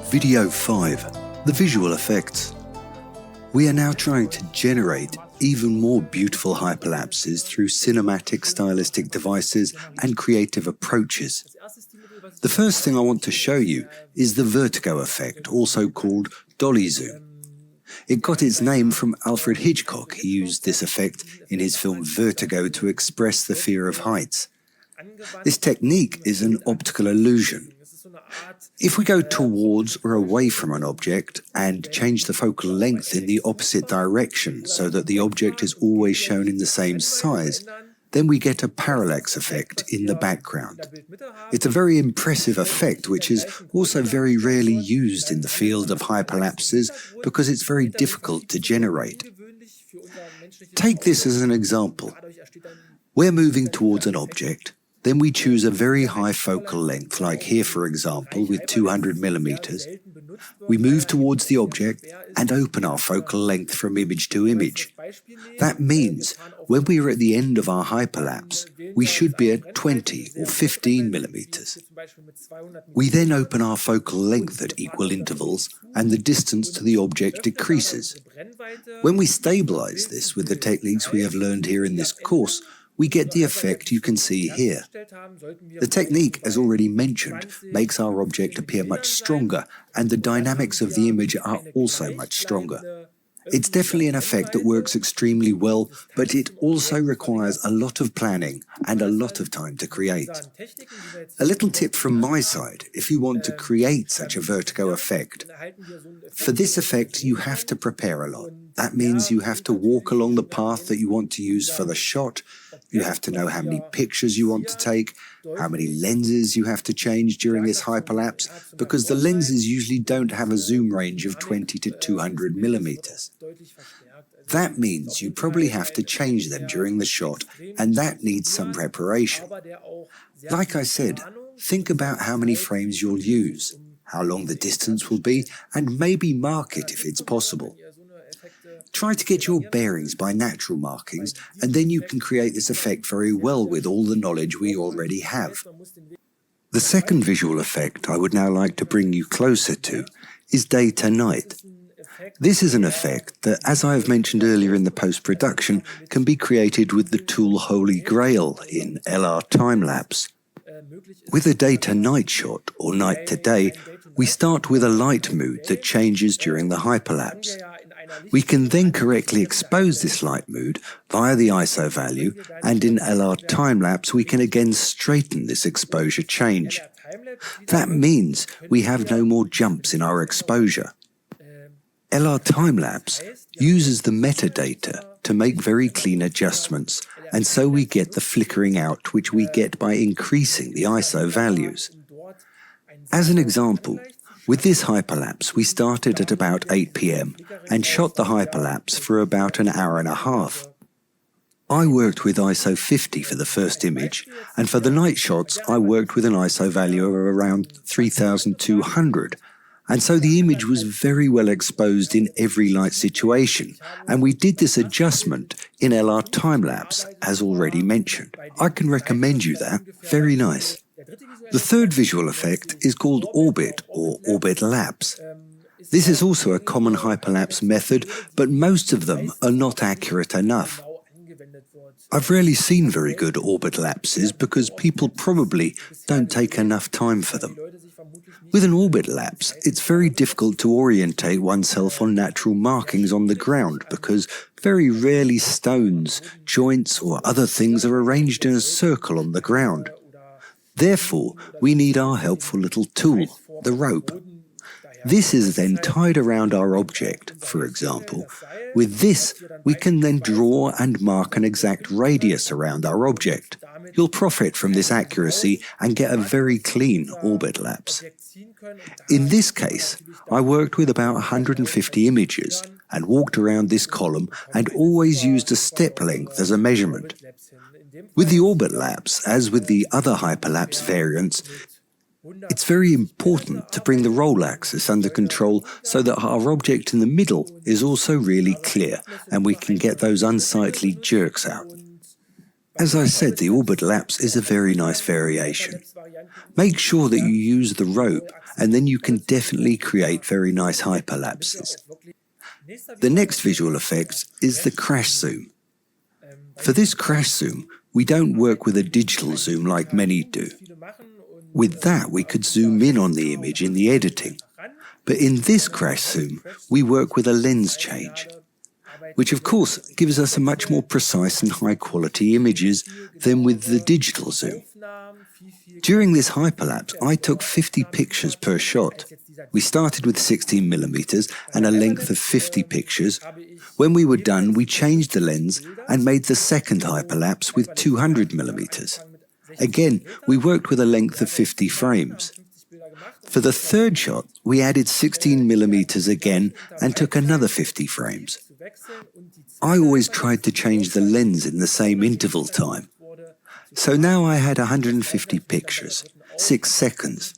Video 5. The visual effects. We are now trying to generate even more beautiful hyperlapses through cinematic stylistic devices and creative approaches. The first thing I want to show you is the vertigo effect, also called dolly zoom. It got its name from Alfred Hitchcock. He used this effect in his film Vertigo to express the fear of heights. This technique is an optical illusion. If we go towards or away from an object and change the focal length in the opposite direction so that the object is always shown in the same size, then we get a parallax effect in the background. It's a very impressive effect which is also very rarely used in the field of hyperlapses because it's very difficult to generate. Take this as an example. We're moving towards an object. Then we choose a very high focal length, like here for example with 200 millimeters. We move towards the object and open our focal length from image to image. That means when we are at the end of our hyperlapse, we should be at 20 or 15 millimeters. We then open our focal length at equal intervals and the distance to the object decreases. When we stabilize this with the techniques we have learned here in this course, we get the effect you can see here. The technique, as already mentioned, makes our object appear much stronger, and the dynamics of the image are also much stronger. It's definitely an effect that works extremely well, but it also requires a lot of planning and a lot of time to create. A little tip from my side, if you want to create such a vertigo effect. For this effect, you have to prepare a lot. That means you have to walk along the path that you want to use for the shot. You have to know how many pictures you want to take, how many lenses you have to change during this hyperlapse, because the lenses usually don't have a zoom range of 20 to 200 millimeters. That means you probably have to change them during the shot, and that needs some preparation. Like I said, think about how many frames you'll use, how long the distance will be, and maybe mark it if it's possible. Try to get your bearings by natural markings, and then you can create this effect very well with all the knowledge we already have. The second visual effect I would now like to bring you closer to is day to night. This is an effect that, as I have mentioned earlier in the post-production, can be created with the tool Holy Grail in LR time-lapse. With a day-to-night shot, or night-to-day, we start with a light mood that changes during the hyperlapse. We can then correctly expose this light mood via the ISO value, and in LR time-lapse we can again straighten this exposure change. That means we have no more jumps in our exposure. LR time-lapse uses the metadata to make very clean adjustments, and so we get the flickering out which we get by increasing the ISO values. As an example, with this hyperlapse, we started at about 8 p.m. and shot the hyperlapse for about an hour and a half. I worked with ISO 50 for the first image, and for the night shots I worked with an ISO value of around 3200, and so the image was very well exposed in every light situation, and we did this adjustment in LR time-lapse, as already mentioned. I can recommend you that. Very nice. The third visual effect is called orbit or orbit lapse. This is also a common hyperlapse method, but most of them are not accurate enough. I've rarely seen very good orbit lapses because people probably don't take enough time for them. With an orbit lapse, it's very difficult to orientate oneself on natural markings on the ground because very rarely stones, joints or other things are arranged in a circle on the ground. Therefore, we need our helpful little tool, the rope. This is then tied around our object, for example. With this, we can then draw and mark an exact radius around our object. You'll profit from this accuracy and get a very clean orbit lapse. In this case, I worked with about 150 images and walked around this column and always used a step length as a measurement. With the orbit lapse, as with the other hyperlapse variants, it's very important to bring the roll axis under control so that our object in the middle is also really clear and we can get those unsightly jerks out. As I said, the orbit lapse is a very nice variation. Make sure that you use the rope and then you can definitely create very nice hyperlapses. The next visual effect is the crash zoom. For this crash zoom, we don't work with a digital zoom like many do. With that, we could zoom in on the image in the editing. But in this crash zoom, we work with a lens change, which of course gives us a much more precise and high-quality images than with the digital zoom. During this hyperlapse, I took 50 pictures per shot. We started with 16mm and a length of 50 pictures. When we were done, we changed the lens and made the second hyperlapse with 200mm. Again, we worked with a length of 50 frames. For the third shot, we added 16mm again and took another 50 frames. I always tried to change the lens in the same interval time. So now I had 150 pictures, 6 seconds.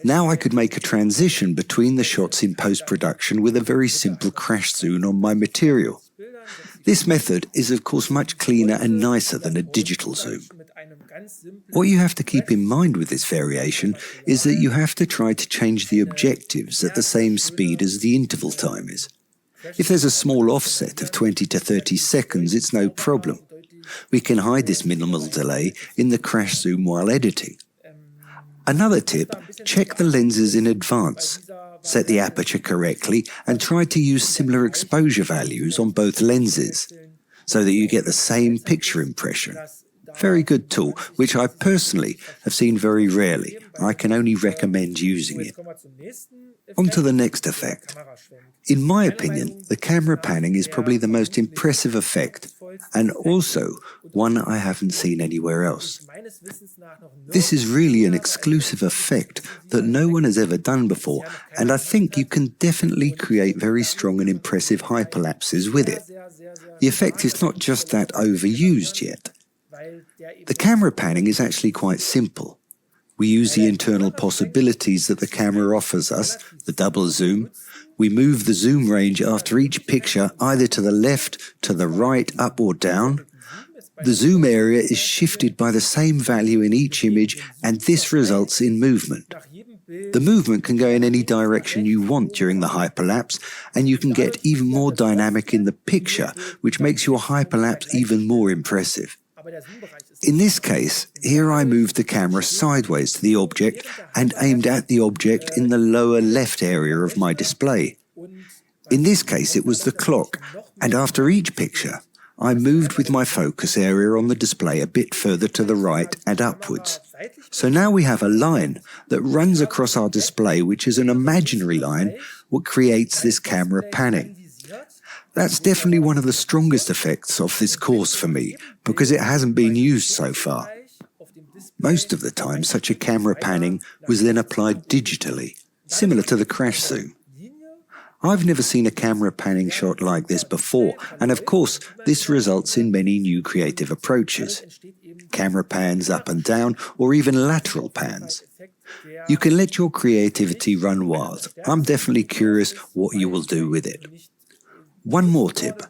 Now I could make a transition between the shots in post-production with a very simple crash zoom on my material. This method is of course much cleaner and nicer than a digital zoom. What you have to keep in mind with this variation is that you have to try to change the objectives at the same speed as the interval time is. If there's a small offset of 20 to 30 seconds, it's no problem. We can hide this minimal delay in the crash zoom while editing. Another tip, check the lenses in advance. Set the aperture correctly and try to use similar exposure values on both lenses so that you get the same picture impression. Very good tool, which I personally have seen very rarely. I can only recommend using it. On to the next effect. In my opinion, the camera panning is probably the most impressive effect, and also one I haven't seen anywhere else. This is really an exclusive effect that no one has ever done before, and I think you can definitely create very strong and impressive hyperlapses with it. The effect is not just that overused yet. The camera panning is actually quite simple. We use the internal possibilities that the camera offers us, the double zoom. We move the zoom range after each picture either to the left, to the right, up or down. The zoom area is shifted by the same value in each image, and this results in movement. The movement can go in any direction you want during the hyperlapse, and you can get even more dynamic in the picture, which makes your hyperlapse even more impressive. In this case, here I moved the camera sideways to the object and aimed at the object in the lower left area of my display. In this case, it was the clock, and after each picture, I moved with my focus area on the display a bit further to the right and upwards. So now we have a line that runs across our display, which is an imaginary line, what creates this camera panning. That's definitely one of the strongest effects of this course for me, because it hasn't been used so far. Most of the time, such a camera panning was then applied digitally, similar to the crash zoom. I've never seen a camera panning shot like this before, and of course, this results in many new creative approaches. Camera pans up and down, or even lateral pans. You can let your creativity run wild. I'm definitely curious what you will do with it. One more tip.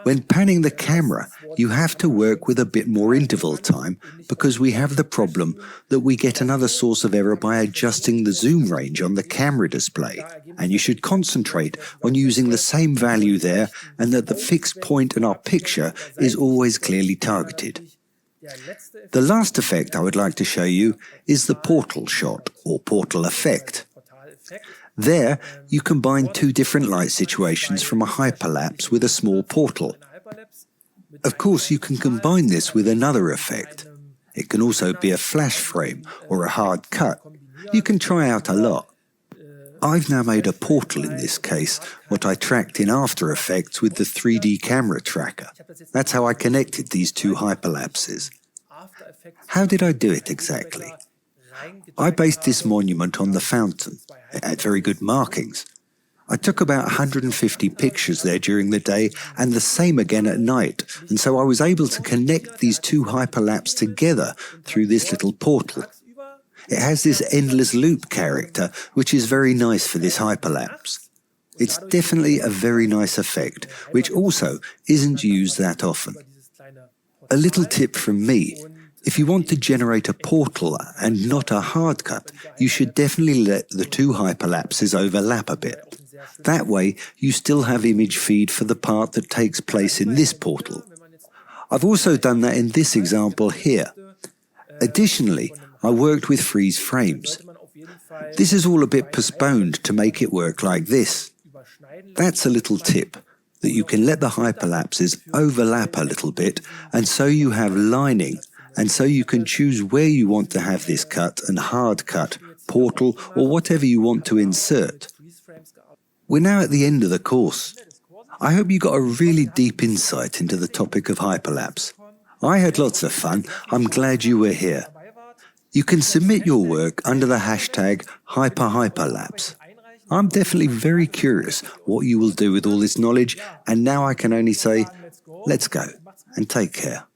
When panning the camera, you have to work with a bit more interval time because we have the problem that we get another source of error by adjusting the zoom range on the camera display, and you should concentrate on using the same value there and that the fixed point in our picture is always clearly targeted. The last effect I would like to show you is the portal shot or portal effect. There, you combine two different light situations from a hyperlapse with a small portal. Of course, you can combine this with another effect. It can also be a flash frame or a hard cut. You can try out a lot. I've now made a portal in this case, what I tracked in After Effects with the 3D camera tracker. That's how I connected these two hyperlapses. How did I do it exactly? I based this monument on the fountain. It had very good markings. I took about 150 pictures there during the day and the same again at night, and so I was able to connect these two hyperlapses together through this little portal. It has this endless loop character, which is very nice for this hyperlapse. It's definitely a very nice effect, which also isn't used that often. A little tip from me. If you want to generate a portal and not a hard cut, you should definitely let the two hyperlapses overlap a bit. That way, you still have image feed for the part that takes place in this portal. I've also done that in this example here. Additionally, I worked with freeze frames. This is all a bit postponed to make it work like this. That's a little tip, that you can let the hyperlapses overlap a little bit, and so you have lining, and so you can choose where you want to have this cut and hard cut, portal, or whatever you want to insert. We're now at the end of the course. I hope you got a really deep insight into the topic of hyperlapse. I had lots of fun. I'm glad you were here. You can submit your work under the hashtag HyperHyperlapse. I'm definitely very curious what you will do with all this knowledge, and now I can only say, let's go and take care.